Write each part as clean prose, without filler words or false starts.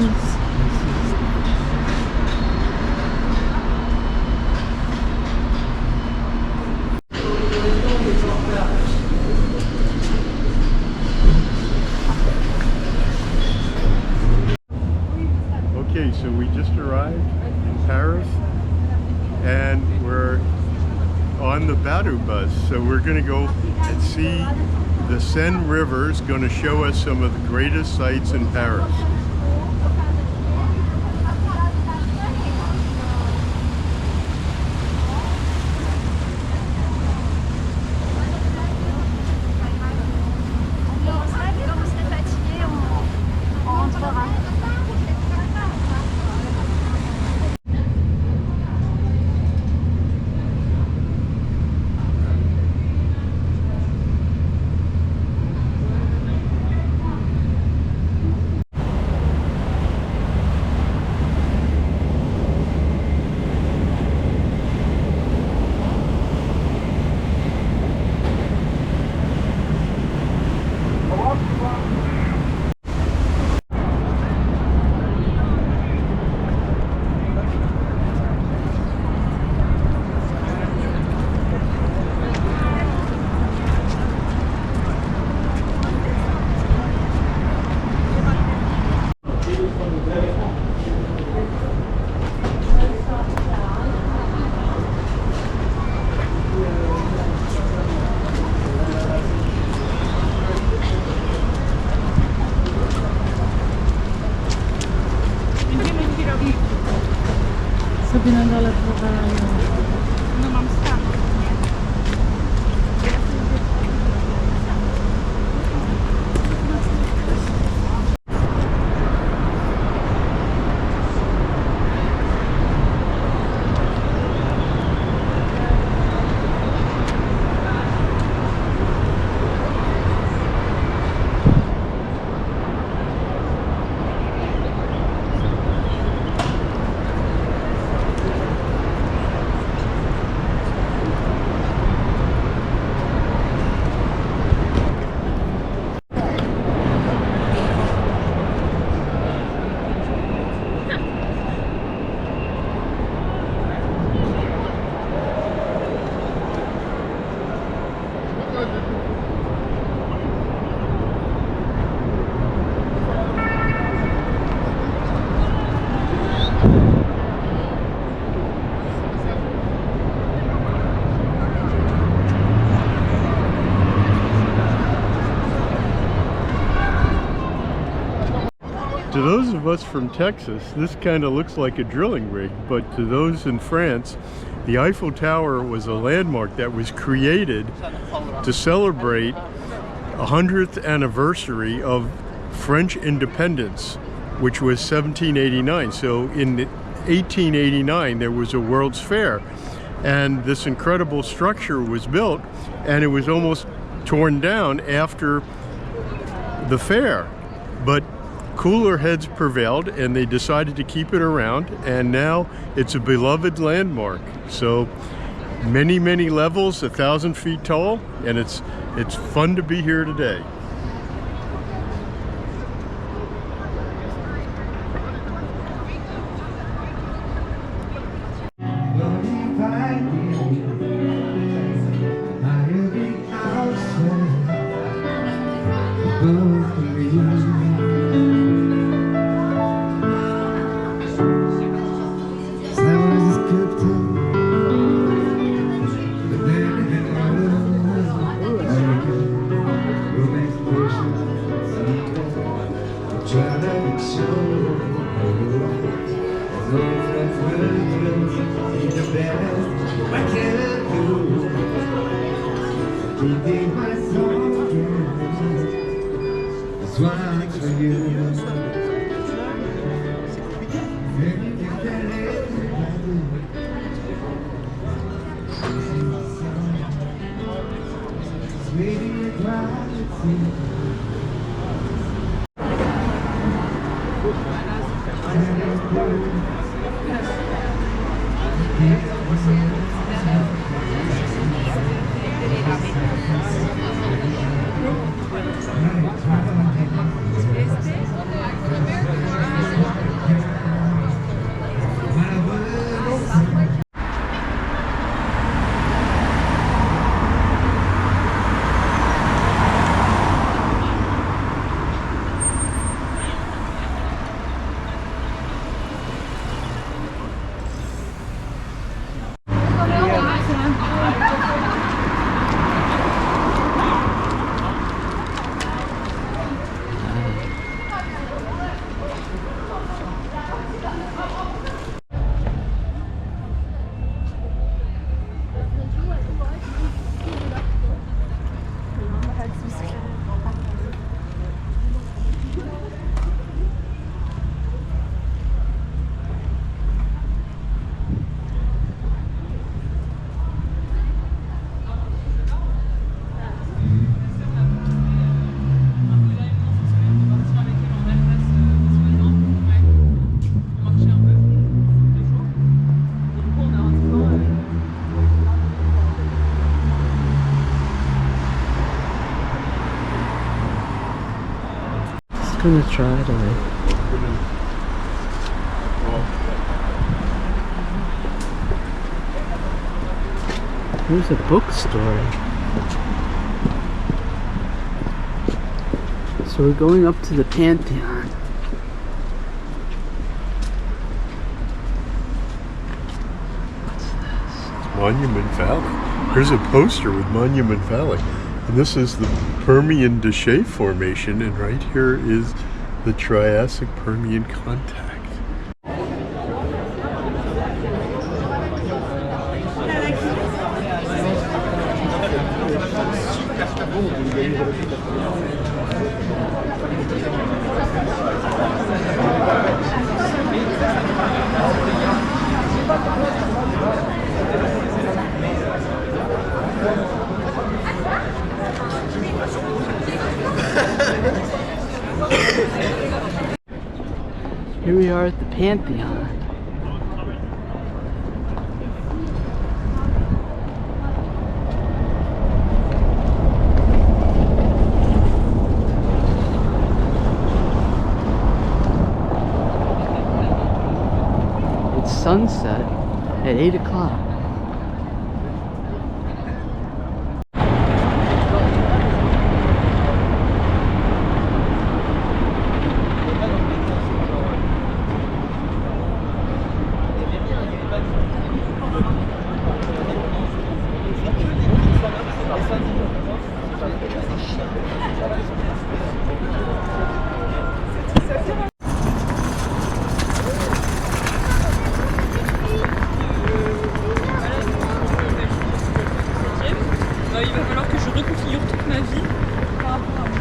Nice. Okay, so we just arrived in Paris and we're on the Bateau bus. So we're going to go and see the Seine River. Is going to show us some of the greatest sights in Paris. Sobie na dole pływają. No mam stan. To those of us from Texas, this kind of looks like a drilling rig, but to those in France, the Eiffel Tower was a landmark that was created to celebrate 100th anniversary of French independence, which was 1789. So in 1889, there was a World's Fair, and this incredible structure was built, and it was almost torn down after the fair. But cooler heads prevailed and they decided to keep it around, and now it's a beloved landmark. So many levels, 1,000 feet tall, and it's fun to be here today. gonna try it away. Here's a bookstore. So we're going up to the Pantheon. Monument Valley. Here's a poster with Monument Valley. And this is the Permian Deshet Formation, and right here is the Triassic Permian contact. Here we are at the Pantheon. It's sunset at 8 o'clock. Il va falloir que je reconfigure toute ma vie par rapport à moi.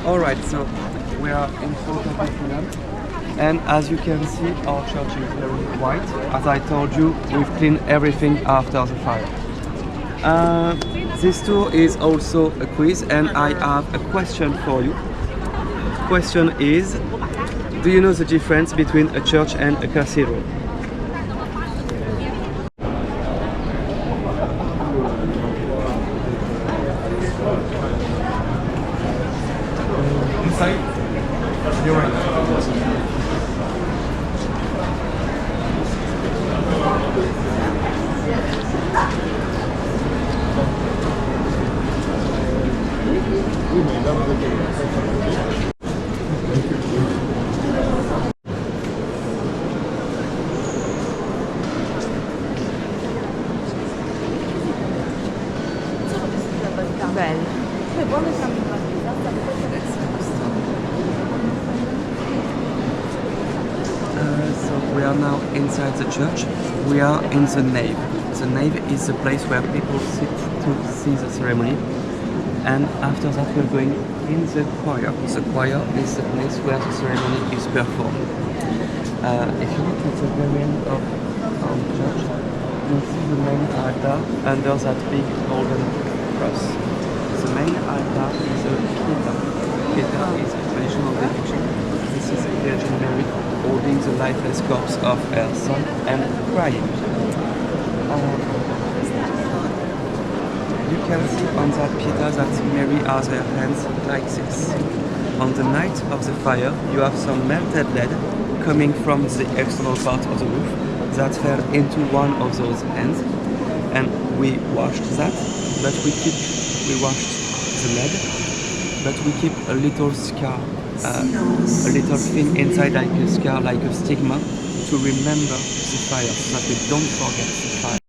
Alright, so we are in front of Notre Dome, and as you can see, our church is very white. As I told you, we've cleaned everything after the fire. This tour is also a quiz, and I have a question for you. Question is, do you know the difference between a church and a cathedral? You're right. inside the church. We are in the nave. The nave is the place where people sit to see the ceremony. And after that we're going in the choir. The choir is the place where the ceremony is performed. If you look at the very end of our church, you'll see the main altar under that big golden cross. The main altar is a pieta. Pieta is a traditional depiction. This is the Virgin Mary holding the lifeless corpse of her son and crying. You can see on that pieta that Mary has her hands like this. On the night of the fire, you have some melted lead coming from the external part of the roof that fell into one of those hands, and we washed that, but we washed the lead, but we keep a little scar, a little thing inside like a scar, like a stigma, to remember the fire, so that we don't forget the fire.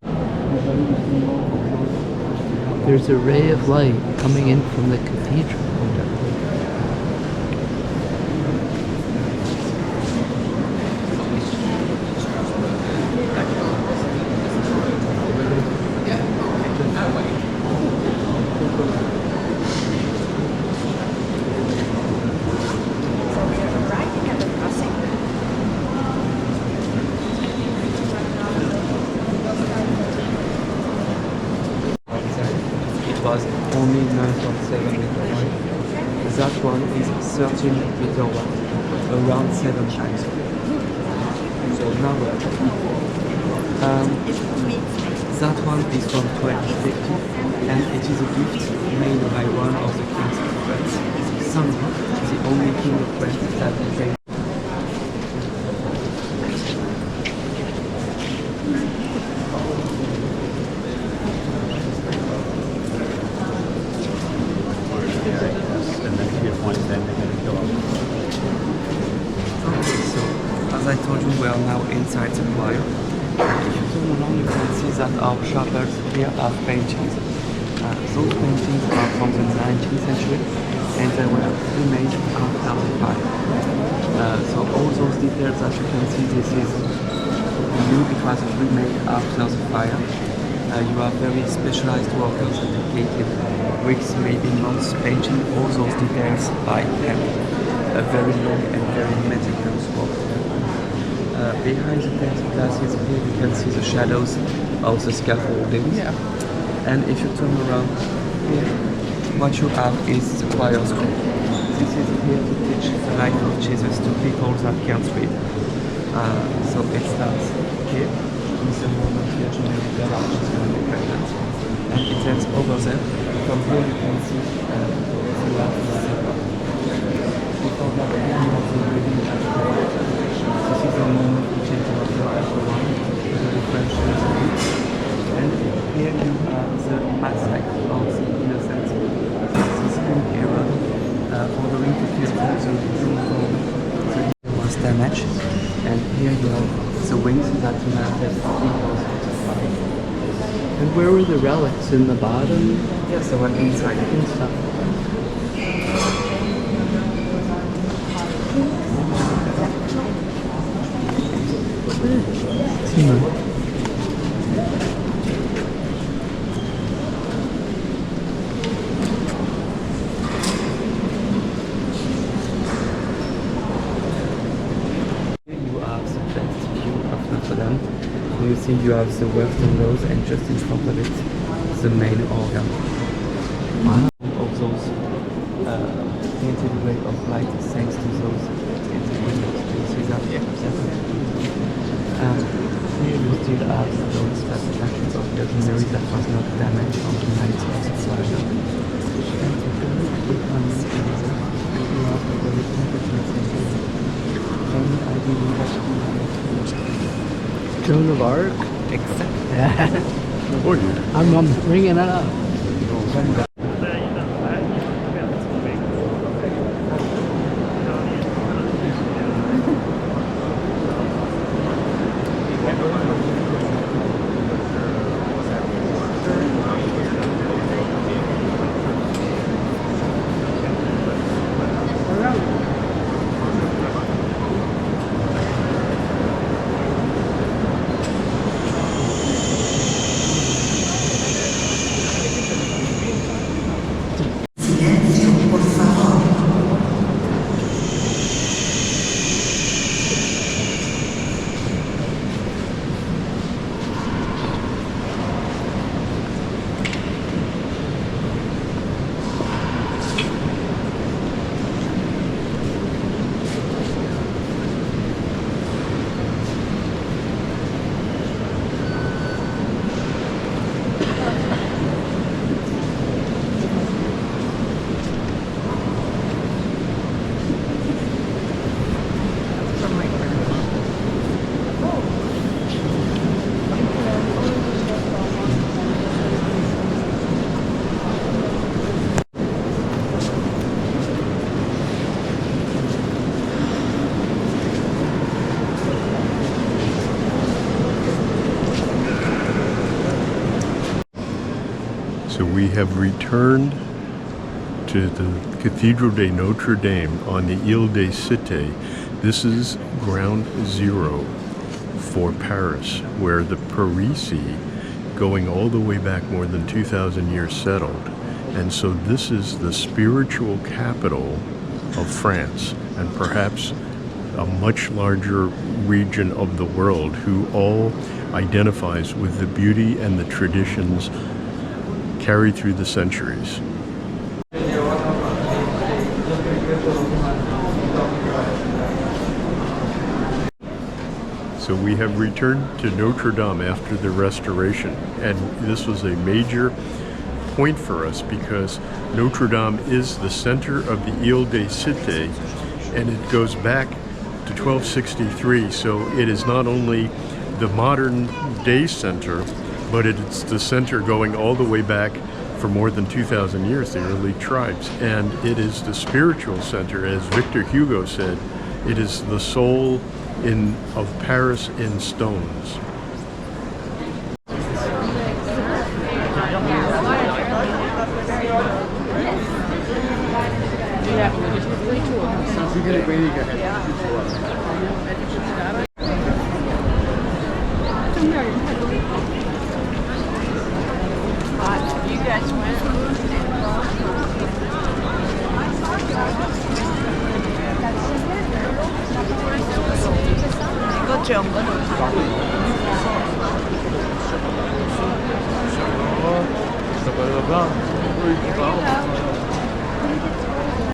There's a ray of light coming in from the cathedral. Was only 9.7 meter wide. That one is 13 meter wide, around 7 times. So now that one is from 1250, and it is a gift made by one of the kings of France. Somehow, the only king of France that became. As I told you, we are now inside the choir. If you turn around, you can see that our chapels here have paintings. Those paintings are from the 19th century, and they were remade after the fire. So all those details that you can see, this is new. It was remade after the fire. You have very specialized workers dedicated weeks, maybe months, painting all those details by hand. A very long and very meticulous work. Behind the painted glasses here you can see the shadows of the scaffoldings. Yeah. And if you turn around here, what you have is the choir school. This is here to teach the life of Jesus to people that can't read. So it starts here with the moment Virgin Mary is going to be pregnant. And it ends over there. From here you can see the Last Supper. Before that, you have the reading of the This is the moment which interrupted everyone, the French and here you have the massacre of the innocents. This is King Herod ordering to kill all the newborn. The hero was damaged, and here you have the wings that melted because of the fire. And where were the relics? In the bottom? Yes, they were inside. Notre Dome. You see you have the western rose, and just in front of it the main organ. Wow. Of those painted ray of light thanks to those painted windows. You see that? Yeah. Here you still have those statues of Virgin Mary that was not damaged on the night of the fire. Joan of Arc? Exactly. Yeah. I'm bringing it up. So we have returned to the Cathedral de Notre Dame on the Ile de Cité. This is ground zero for Paris, where the Parisi, going all the way back more than 2,000 years, settled. And so this is the spiritual capital of France, and perhaps a much larger region of the world, who all identifies with the beauty and the traditions carried through the centuries. So we have returned to Notre Dame after the restoration, and this was a major point for us because Notre Dame is the center of the Ile de Cité, and it goes back to 1263, so it is not only the modern day center, but it's the center going all the way back for more than 2,000 years, the early tribes. And it is the spiritual center, as Victor Hugo said, it is the soul of Paris in stones.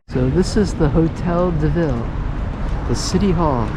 So this is the Hotel de Ville, the City Hall.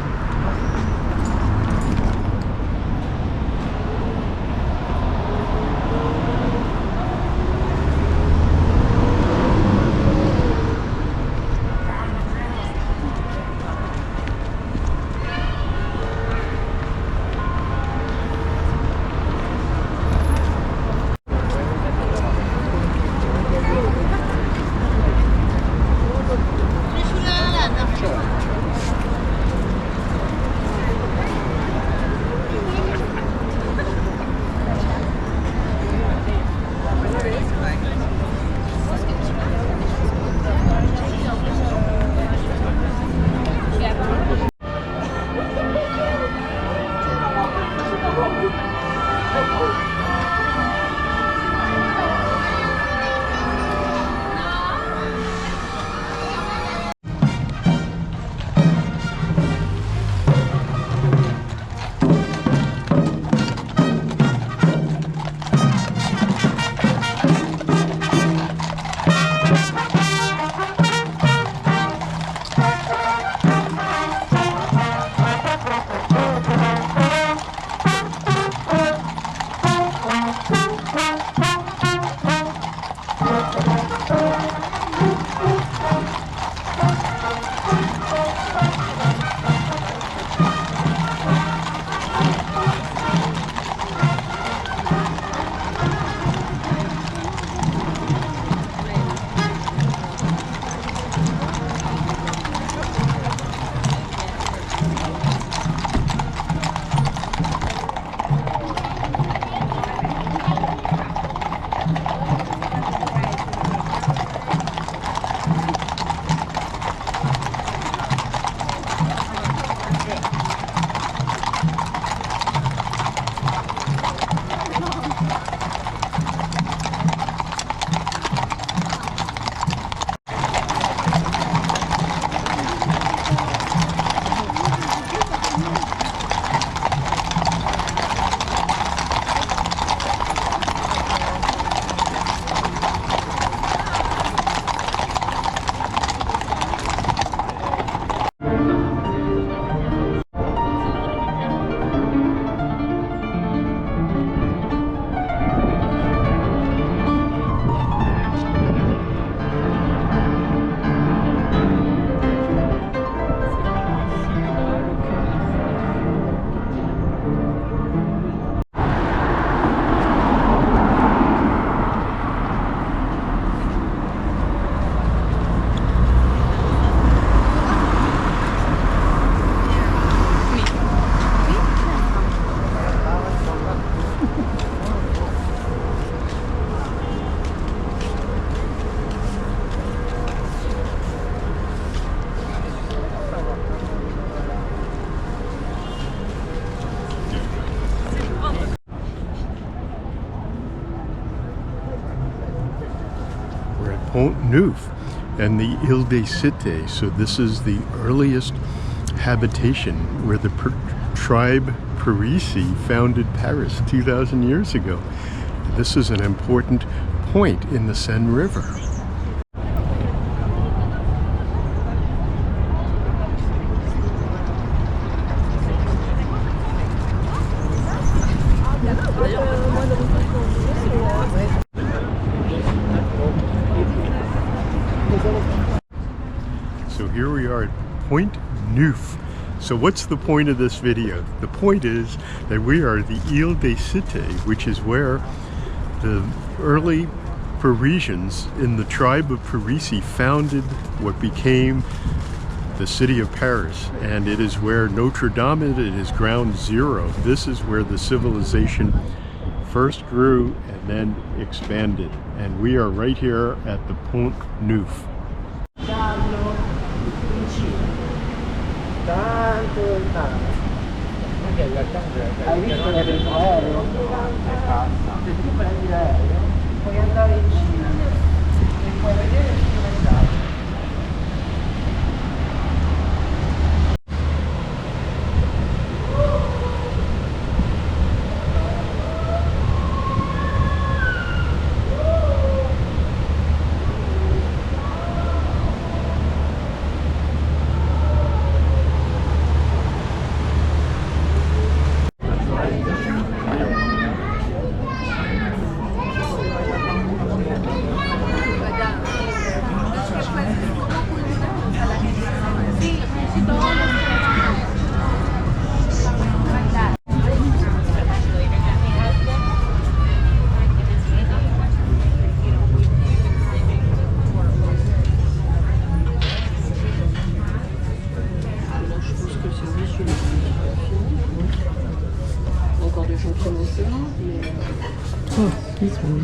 Pont Neuf and the Ile des Cités. So this is the earliest habitation where the tribe Parisi founded Paris 2,000 years ago. This is an important point in the Seine River. So here we are at Pont Neuf. So what's the point of this video? The point is that we are at the Ile des Cités, which is where the early Parisians in the tribe of Parisi founded what became the city of Paris. And it is where Notre Dame is. It is ground zero. This is where the civilization first grew and then expanded. And we are right here at the Pont Neuf. Hai visto che dentro l'aereo? Se tu prendi l'aereo puoi andare in Cina e puoi vedere il documentario. Oh, this one.